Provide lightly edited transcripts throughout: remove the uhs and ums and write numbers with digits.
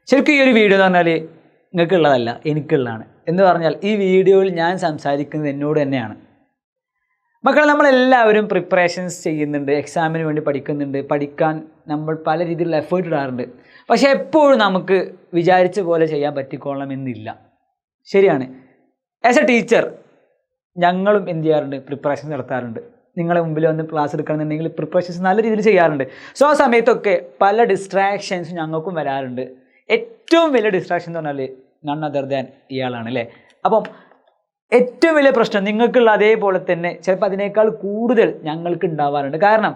ശരിക്കും ഈ ഒരു വീഡിയോ എന്ന് പറഞ്ഞാൽ നിങ്ങൾക്കുള്ളതല്ല, എനിക്കുള്ളതാണ്. എന്ന് പറഞ്ഞാൽ ഈ വീഡിയോയിൽ ഞാൻ സംസാരിക്കുന്നത് എന്നോട് തന്നെയാണ്. മക്കളെ, നമ്മളെല്ലാവരും പ്രിപ്പറേഷൻസ് ചെയ്യുന്നുണ്ട്, എക്സാമിന് വേണ്ടി പഠിക്കുന്നുണ്ട്, പഠിക്കാൻ നമ്മൾ പല രീതിയിലുള്ള എഫേർട്ട് ഇടാറുണ്ട്. പക്ഷേ എപ്പോഴും നമുക്ക് വിചാരിച്ച പോലെ ചെയ്യാൻ പറ്റിക്കൊള്ളണമെന്നില്ല. ശരിയാണ്. ആസ് എ ടീച്ചർ ഞങ്ങളും എന്ത് ചെയ്യാറുണ്ട്? പ്രിപ്പറേഷൻ നടത്താറുണ്ട്. നിങ്ങളെ മുമ്പിൽ വന്ന് ക്ലാസ് എടുക്കണമെന്നുണ്ടെങ്കിൽ പ്രിപ്പറേഷൻസ് നല്ല രീതിയിൽ ചെയ്യാറുണ്ട്. സോ ആ സമയത്തൊക്കെ പല ഡിസ്ട്രാക്ഷൻസും ഞങ്ങൾക്കും വരാറുണ്ട്. ഏറ്റവും വലിയ ഡിസ്ട്രാക്ഷൻ എന്ന് പറഞ്ഞാൽ നൺ അതർ ദാൻ ഇയാളാണ് അല്ലേ. അപ്പം ഏറ്റവും വലിയ പ്രശ്നം നിങ്ങൾക്കുള്ള അതേപോലെ തന്നെ ചിലപ്പോൾ അതിനേക്കാൾ കൂടുതൽ ഞങ്ങൾക്ക് ഉണ്ടാവാറുണ്ട്. കാരണം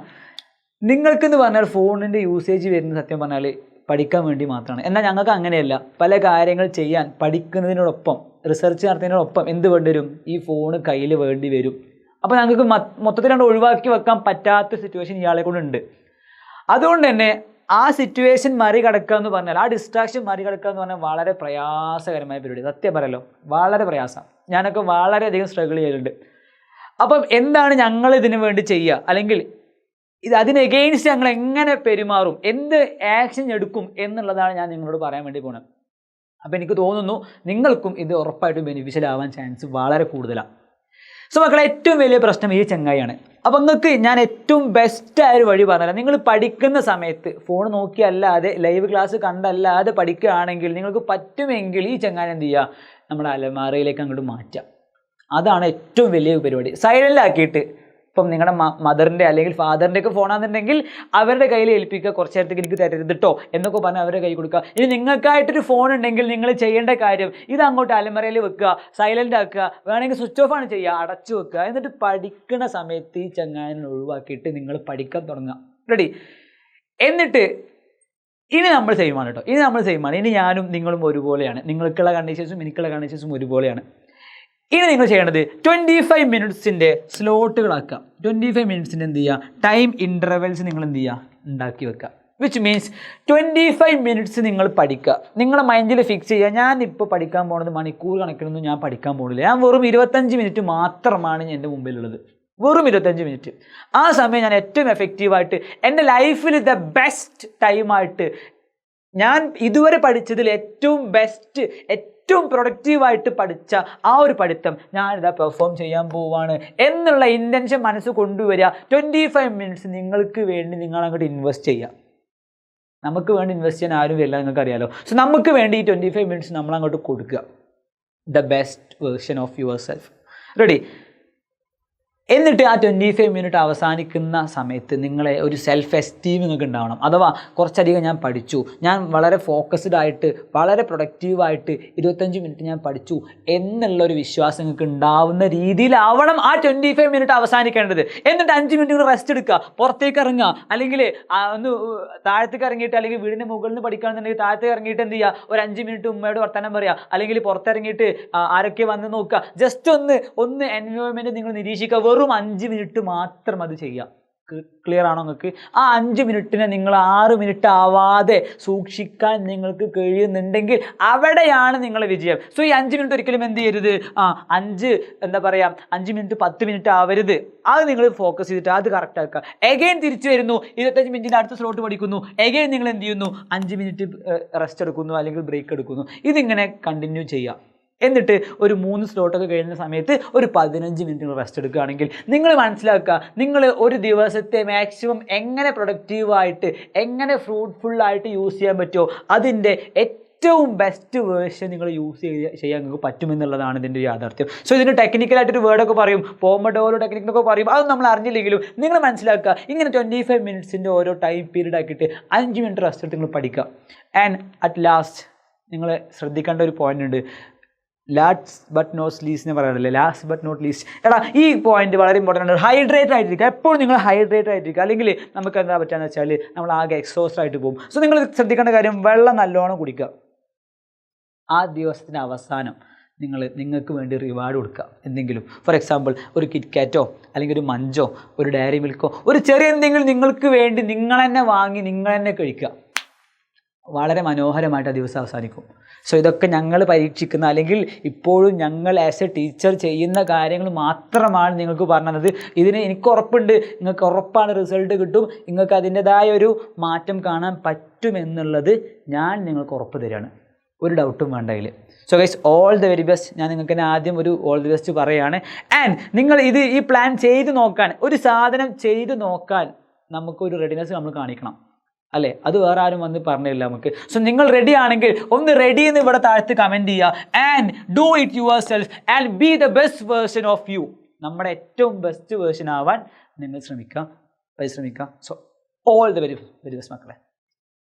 നിങ്ങൾക്കെന്ന് പറഞ്ഞാൽ ഫോണിൻ്റെ യൂസേജ് വരുന്നത് സത്യം പറഞ്ഞാൽ പഠിക്കാൻ വേണ്ടി മാത്രമാണ്. എന്നാൽ ഞങ്ങൾക്ക് അങ്ങനെയല്ല. പല കാര്യങ്ങൾ ചെയ്യാൻ പഠിക്കുന്നതിനോടൊപ്പം റിസർച്ച് നടത്തുന്നതിനോടൊപ്പം എന്ത് വേണ്ടി വരും? ഈ ഫോണ് കയ്യിൽ വേണ്ടി വരും. അപ്പോൾ ഞങ്ങൾക്ക് മൊത്തത്തിൽ ഒഴിവാക്കി വെക്കാൻ പറ്റാത്ത സിറ്റുവേഷൻ ഇയാളെ കൊണ്ടുണ്ട്. അതുകൊണ്ട് തന്നെ ആ സിറ്റുവേഷൻ മറികടക്കുക എന്ന് പറഞ്ഞാൽ, ആ ഡിസ്ട്രാക്ഷൻ മറികടക്കുക എന്ന് പറഞ്ഞാൽ വളരെ പ്രയാസകരമായ പരിപാടി. സത്യം പറയല്ലോ, വളരെ പ്രയാസം. ഞാനൊക്കെ വളരെയധികം സ്ട്രഗിൾ ചെയ്തിട്ടുണ്ട്. അപ്പം എന്താണ് ഞങ്ങൾ ഇതിനു വേണ്ടി ചെയ്യുക, അല്ലെങ്കിൽ അതിന് എഗെയിൻസ്റ്റ് ഞങ്ങൾ എങ്ങനെ പെരുമാറും, എന്ത് ആക്ഷൻ എടുക്കും എന്നുള്ളതാണ് ഞാൻ നിങ്ങളോട് പറയാൻ വേണ്ടി പോകുന്നത്. അപ്പോൾ എനിക്ക് തോന്നുന്നു നിങ്ങൾക്കും ഇത് ഉറപ്പായിട്ടും ബെനിഫിഷ്യൽ ആവാൻ ചാൻസ് വളരെ കൂടുതലാണ്. സോ മക്കളെ, ഏറ്റവും വലിയ പ്രശ്നം ഈ ചങ്ങായിയാണ്. അപ്പോൾ നിങ്ങൾക്ക് ഞാൻ ഏറ്റവും ബെസ്റ്റായൊരു വഴി പറഞ്ഞുതരാം. നിങ്ങൾ പഠിക്കുന്ന സമയത്ത് ഫോൺ നോക്കിയല്ലാതെ ലൈവ് ക്ലാസ് കണ്ടല്ലാതെ പഠിക്കുകയാണെങ്കിൽ നിങ്ങൾക്ക് പറ്റുമെങ്കിൽ ഈ ചങ്ങായി എന്ത് ചെയ്യുക? നമ്മുടെ അലമാരയിലേക്ക് അങ്ങോട്ട് മാറ്റാം. അതാണ് ഏറ്റവും വലിയ പരിപാടി. സൈലൻ്റ് ആക്കിയിട്ട്, ഇപ്പം നിങ്ങളുടെ മദറിൻ്റെ അല്ലെങ്കിൽ ഫാദറിൻ്റെ ഒക്കെ ഫോണാണെന്നുണ്ടെങ്കിൽ അവരുടെ കയ്യിൽ ഏൽപ്പിക്കുക. കുറച്ച് നേരത്തേക്ക് എനിക്ക് തരരുത് കേട്ടോ എന്നൊക്കെ പറഞ്ഞാൽ അവരുടെ കൈ കൊടുക്കുക. ഇനി നിങ്ങൾക്കായിട്ടൊരു ഫോൺ ഉണ്ടെങ്കിൽ നിങ്ങൾ ചെയ്യേണ്ട കാര്യം ഇത് അങ്ങോട്ട് അലമറയിൽ വെക്കുക, സൈലൻ്റ് ആക്കുക, വേണമെങ്കിൽ സ്വിച്ച് ഓഫ് ആണ് ചെയ്യുക, അടച്ചു വെക്കുക. എന്നിട്ട് പഠിക്കുന്ന സമയത്ത് ഈ ചങ്ങായിനെ ഒഴിവാക്കിയിട്ട് നിങ്ങൾ പഠിക്കാൻ തുടങ്ങുക. റെഡി? എന്നിട്ട് ഇനി നമ്മൾ സെയിമാണ് കേട്ടോ. ഇനി നമ്മൾ സെയിമാണ്. ഇനി ഞാനും നിങ്ങളും ഒരുപോലെയാണ്. നിങ്ങൾക്കുള്ള കണ്ടീഷൻസും എനിക്കുള്ള കണ്ടീഷൻസും ഒരുപോലെയാണ്. ഇനി നിങ്ങൾ ചെയ്യേണ്ടത് 25 മിനിറ്റ്സിൻ്റെ സ്ലോട്ടുകളാക്കാം. 25 മിനിറ്റ്സിൻ്റെ എന്ത് ചെയ്യുക? ടൈം ഇൻ്റർവെൽസ് നിങ്ങൾ എന്ത് ചെയ്യുക? ഉണ്ടാക്കി വെക്കുക. വിച്ച് മീൻസ് 25 മിനിറ്റ്സ് നിങ്ങൾ പഠിക്കുക. നിങ്ങളുടെ മൈൻഡിൽ ഫിക്സ് ചെയ്യുക, ഞാനിപ്പോൾ പഠിക്കാൻ പോകുന്നത് മണിക്കൂർ കണക്കിനൊന്നും ഞാൻ പഠിക്കാൻ പോകുന്നില്ല. ഞാൻ വെറും 25 മിനിറ്റ് മാത്രമാണ് എൻ്റെ മുമ്പിലുള്ളത്. വെറും 25 മിനിറ്റ്. ആ സമയം ഞാൻ ഏറ്റവും എഫക്റ്റീവായിട്ട് എൻ്റെ ലൈഫിൽ ദ ബെസ്റ്റ് ടൈമായിട്ട്, ഞാൻ ഇതുവരെ പഠിച്ചതിൽ ഏറ്റവും ബെസ്റ്റ്, ഏറ്റവും പ്രൊഡക്റ്റീവായിട്ട് പഠിച്ച ആ ഒരു പഠിത്തം ഞാനിതാ പെർഫോം ചെയ്യാൻ പോവാണ് എന്നുള്ള ഇൻറ്റൻഷൻ മനസ്സ് കൊണ്ടുവരിക. 25 മിനിറ്റ്സ് നിങ്ങൾക്ക് വേണ്ടി നിങ്ങൾ അങ്ങോട്ട് ഇൻവെസ്റ്റ് ചെയ്യുക. നമുക്ക് വേണ്ടി ഇൻവെസ്റ്റ് ചെയ്യാൻ ആരും വരില്ല, നിങ്ങൾക്കറിയാലോ. സോ നമുക്ക് വേണ്ടി ഈ 25 മിനിറ്റ്സ് നമ്മൾ അങ്ങോട്ട് കൊടുക്കുക. The best version of your self. Ready? എന്നിട്ട് ആ 25 മിനിറ്റ് അവസാനിക്കുന്ന സമയത്ത് നിങ്ങളെ ഒരു സെൽഫ് എസ്റ്റീം നിങ്ങൾക്ക് ഉണ്ടാവണം. അഥവാ കുറച്ചധികം ഞാൻ പഠിച്ചു, ഞാൻ വളരെ ഫോക്കസ്ഡ് ആയിട്ട് വളരെ പ്രൊഡക്റ്റീവായിട്ട് 25 മിനിറ്റ് ഞാൻ പഠിച്ചു എന്നുള്ളൊരു വിശ്വാസം നിങ്ങൾക്ക് ഉണ്ടാവുന്ന രീതിയിലാവണം ആ 25 മിനിറ്റ് അവസാനിക്കേണ്ടത്. എന്നിട്ട് 5 മിനിറ്റ് കൂടെ റെസ്റ്റ് എടുക്കുക, പുറത്തേക്ക് ഇറങ്ങുക, അല്ലെങ്കിൽ ഒന്ന് താഴത്തേക്ക് ഇറങ്ങിയിട്ട്, അല്ലെങ്കിൽ വീടിൻ്റെ മുകളിൽ നിന്ന് പഠിക്കുകയാണെന്നുണ്ടെങ്കിൽ താഴത്തേക്ക് ഇറങ്ങിയിട്ട് എന്ത് ചെയ്യുക? ഒരു 5 മിനിറ്റ് ഉമ്മയോട് വർത്തമാനം പറയുക, അല്ലെങ്കിൽ പുറത്തിറങ്ങിയിട്ട് ആരൊക്കെ വന്ന് നോക്കുക. ജസ്റ്റ് ഒന്ന് എൻവയോൺമെൻറ്റ് നിങ്ങൾ നിരീക്ഷിക്കുക. വെറും 5 മിനിറ്റ് മാത്രം അത് ചെയ്യാം. ക്ലിയർ ആണോ നിങ്ങൾക്ക്? ആ 5 മിനിറ്റിനെ നിങ്ങൾ 6 മിനിറ്റ് ആവാതെ സൂക്ഷിക്കാൻ നിങ്ങൾക്ക് കഴിയുന്നുണ്ടെങ്കിൽ അവിടെയാണ് നിങ്ങളെ വിജയം. സോ ഈ 5 മിനിറ്റ് ഒരിക്കലും എന്ത് ചെയ്യരുത്? 5 മിനിറ്റ് 10 മിനിറ്റ് ആവരുത്. അത് നിങ്ങൾ ഫോക്കസ് ചെയ്തിട്ട് അത് കറക്റ്റ് ആക്കുക. എഗെയിൻ തിരിച്ചു വരുന്നു, 25 മിനിറ്റിൻ്റെ അടുത്ത സ്ലോട്ട് പഠിക്കുന്നു. എഗെയിൻ നിങ്ങൾ എന്ത് ചെയ്യുന്നു? 5 മിനിറ്റ് റെസ്റ്റ് എടുക്കുന്നു, അല്ലെങ്കിൽ ബ്രേക്ക് എടുക്കുന്നു. ഇതിങ്ങനെ കണ്ടിന്യൂ ചെയ്യാം. എന്നിട്ട് ഒരു 3 സ്ലോട്ടൊക്കെ കഴിയുന്ന സമയത്ത് ഒരു 15 മിനിറ്റ് റെസ്റ്റ് എടുക്കുകയാണെങ്കിൽ നിങ്ങൾ മനസ്സിലാക്കുക, നിങ്ങൾ ഒരു ദിവസത്തെ മാക്സിമം എങ്ങനെ പ്രൊഡക്റ്റീവായിട്ട്, എങ്ങനെ ഫ്രൂട്ട്ഫുള്ളായിട്ട് യൂസ് ചെയ്യാൻ പറ്റുമോ അതിൻ്റെ ഏറ്റവും ബെസ്റ്റ് വേർഷൻ നിങ്ങൾ യൂസ് ചെയ്യാൻ നിങ്ങൾക്ക് പറ്റുമെന്നുള്ളതാണ് ഇതിൻ്റെ യാഥാർത്ഥ്യം. സോ ഇതിന് ടെക്നിക്കലായിട്ടൊരു വേർഡൊക്കെ പറയും, പോമഡോറോ ടെക്നിക്കൊക്കെ പറയും. അതൊന്നും നമ്മൾ അറിഞ്ഞില്ലെങ്കിലും നിങ്ങൾ മനസ്സിലാക്കുക, ഇങ്ങനെ 25 മിനിറ്റ്സിൻ്റെ ഓരോ ടൈം പീരീഡ് ആക്കിയിട്ട് 5 മിനിറ്റ് റെസ്റ്റ് എടുത്ത് നിങ്ങൾ പഠിക്കുക. ആൻഡ് അറ്റ് ലാസ്റ്റ് നിങ്ങൾ ശ്രദ്ധിക്കേണ്ട ഒരു പോയിന്റ് ഉണ്ട്. ലാസ്റ്റ് ബട്ട് നോട്ട് ലീസ്റ്റ് എന്ന് പറയാറില്ലേ? Last but not least. എടാ, ഈ പോയിന്റ് വളരെ ഇമ്പോർട്ടൻ്റ് ആണ്. ഹൈഡ്രേറ്റഡ് ആയിട്ടിരിക്കുക. എപ്പോഴും നിങ്ങൾ ഹൈഡ്രേറ്റഡ് ആയിട്ടിരിക്കുക. അല്ലെങ്കിൽ നമുക്ക് എന്താ പറ്റുകയെന്ന് വെച്ചാൽ നമ്മൾ ആകെ എക്സോസ്റ്റ് ആയിട്ട് പോകും. സോ നിങ്ങൾ ശ്രദ്ധിക്കേണ്ട കാര്യം, വെള്ളം നല്ലോണം കുടിക്കുക. ആ ദിവസത്തിൻ്റെ അവസാനം നിങ്ങൾക്ക് വേണ്ടി റിവാർഡ് കൊടുക്കുക. എന്തെങ്കിലും, ഫോർ എക്സാമ്പിൾ ഒരു കിറ്റ്കാറ്റോ, അല്ലെങ്കിൽ ഒരു മഞ്ചോ, ഒരു ഡയറി മിൽക്കോ, ഒരു ചെറിയ എന്തെങ്കിലും നിങ്ങൾക്ക് വേണ്ടി നിങ്ങൾ തന്നെ വാങ്ങി നിങ്ങൾ തന്നെ കഴിക്കുക. വളരെ മനോഹരമായിട്ട് ആ ദിവസം അവസാനിക്കും. സോ ഇതൊക്കെ ഞങ്ങൾ പരീക്ഷിക്കുന്ന അല്ലെങ്കിൽ ഇപ്പോഴും ഞങ്ങൾ ആസ് എ ടീച്ചർ ചെയ്യുന്ന കാര്യങ്ങൾ മാത്രമാണ് നിങ്ങൾക്ക് പറഞ്ഞത്. ഇതിന് എനിക്ക് ഉറപ്പുണ്ട്, നിങ്ങൾക്ക് ഉറപ്പാണ് റിസൾട്ട് കിട്ടും, നിങ്ങൾക്ക് അതിൻ്റെതായ ഒരു മാറ്റം കാണാൻ പറ്റുമെന്നുള്ളത് ഞാൻ നിങ്ങൾക്ക് ഉറപ്പ് തരികയാണ്. ഒരു ഡൗട്ടും വേണ്ട അതിൽ. So guys, all the very best. ഞാൻ നിങ്ങൾക്ക് തന്നെ ആദ്യം ഒരു ഓൾ ദി ബെസ്റ്റ് പറയുകയാണ്. ആൻഡ് നിങ്ങൾ ഈ പ്ലാൻ ചെയ്ത് നോക്കാൻ, ഒരു സാധനം ചെയ്ത് നോക്കാൻ നമുക്കൊരു റെഡിനെസ് നമ്മൾ കാണിക്കണം അല്ലേ? അത് വേറെ ആരും വന്ന് പറഞ്ഞില്ല നമുക്ക്. സോ നിങ്ങൾ റെഡി ആണെങ്കിൽ ഒന്ന് റെഡി എന്ന് ഇവിടെ താഴത്ത് കമൻറ്റ് ചെയ്യുക. And do it yourself and be the best version of you. നമ്മുടെ ഏറ്റവും ബെസ്റ്റ് വേർഷൻ ആവാൻ നിങ്ങൾ ശ്രമിക്കുക. So all the very best മക്കളെ.